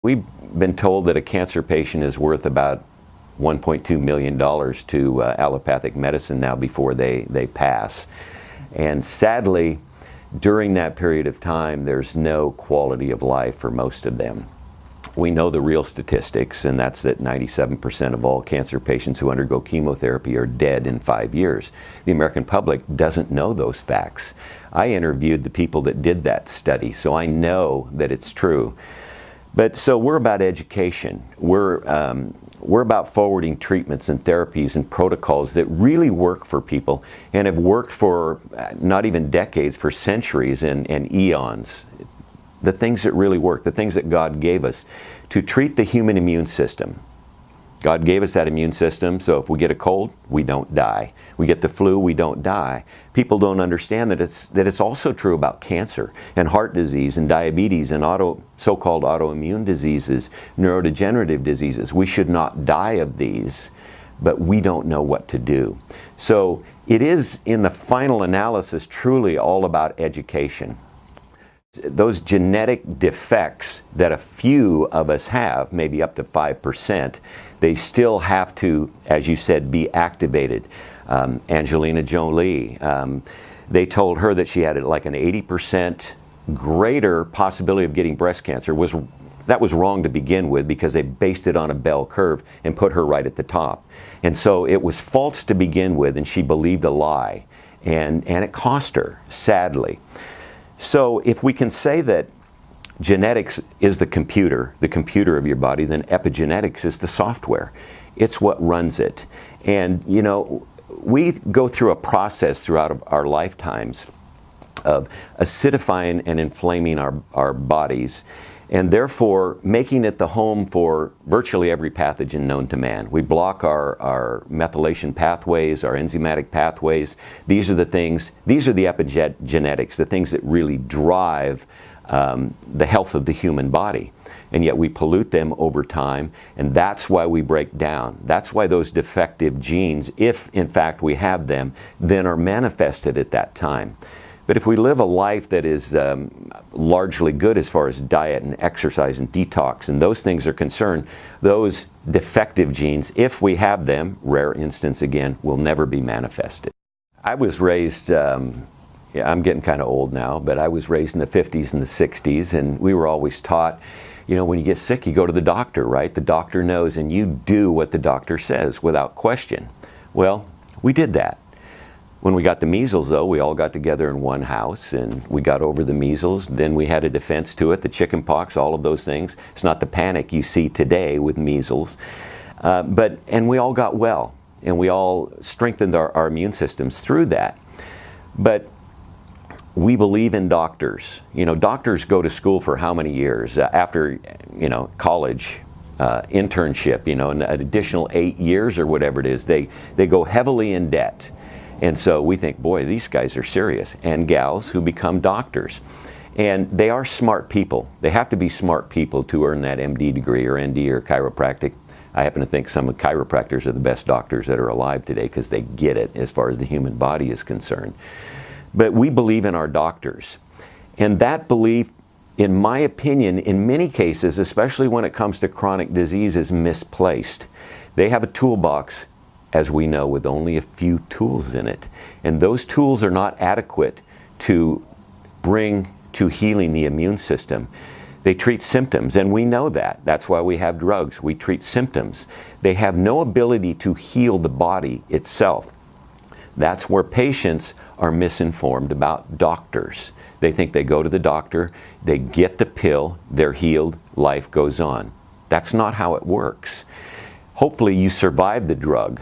We've been told that a cancer patient is worth about $1.2 million to allopathic medicine now before they pass. And sadly, during that period of time, there's no quality of life for most of them. We know the real statistics, and that's that 97% of all cancer patients who undergo chemotherapy are dead in 5 years. The American public doesn't know those facts. I interviewed the people that did that study, so I know that it's true. But so we're about education. We're about forwarding treatments and therapies and protocols that really work for people and have worked for not even decades, for centuries and eons. The things that really work, the things that God gave us to treat the human immune system. God gave us that immune system, so if we get a cold, we don't die. We get the flu, we don't die. People don't understand that it's also true about cancer and heart disease and diabetes and so-called autoimmune diseases, neurodegenerative diseases. We should not die of these, but we don't know what to do. So it is, in the final analysis, truly all about education. Those genetic defects that a few of us have, maybe up to 5%, they still have to, as you said, be activated. Angelina Jolie, they told her that she had like an 80% greater possibility of getting breast cancer. That was wrong to begin with, because they based it on a bell curve and put her right at the top. And so it was false to begin with, and she believed a lie. And it cost her, sadly. So if we can say that genetics is the computer of your body, then epigenetics is the software. It's what runs it. And you know, we go through a process throughout our lifetimes of acidifying and inflaming our bodies, and therefore making it the home for virtually every pathogen known to man. We block our methylation pathways, our enzymatic pathways. These are the epigenetics, the things that really drive the health of the human body. And yet we pollute them over time, and that's why we break down. That's why those defective genes, if in fact we have them, then are manifested at that time. But if we live a life that is largely good as far as diet and exercise and detox and those things are concerned, those defective genes, if we have them, rare instance again, will never be manifested. I was raised, I'm getting kind of old now, but I was raised in the 50s and the 60s, and we were always taught, you know, when you get sick, you go to the doctor, right? The doctor knows, and you do what the doctor says without question. Well, we did that. When we got the measles, though, we all got together in one house and we got over the measles. Then we had a defense to it, the chicken pox, all of those things. It's not the panic you see today with measles. And we all got well, and we all strengthened our immune systems through that. But we believe in doctors. You know, doctors go to school for how many years? After, you know, college, internship, you know, an additional 8 years or whatever it is, they go heavily in debt. And so we think, boy, these guys are serious, and gals who become doctors. And they are smart people. They have to be smart people to earn that MD degree or ND or chiropractic. I happen to think some of chiropractors are the best doctors that are alive today because they get it as far as the human body is concerned. But we believe in our doctors. And that belief, in my opinion, in many cases, especially when it comes to chronic disease, is misplaced. They have a toolbox, as we know, with only a few tools in it. And those tools are not adequate to bring to healing the immune system. They treat symptoms, and we know that. That's why we have drugs. We treat symptoms. They have no ability to heal the body itself. That's where patients are misinformed about doctors. They think they go to the doctor, they get the pill, they're healed, life goes on. That's not how it works. Hopefully you survive the drug.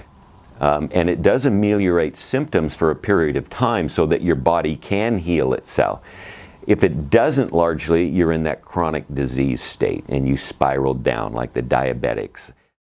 And it does ameliorate symptoms for a period of time so that your body can heal itself. If it doesn't, largely, you're in that chronic disease state and you spiral down like the diabetics.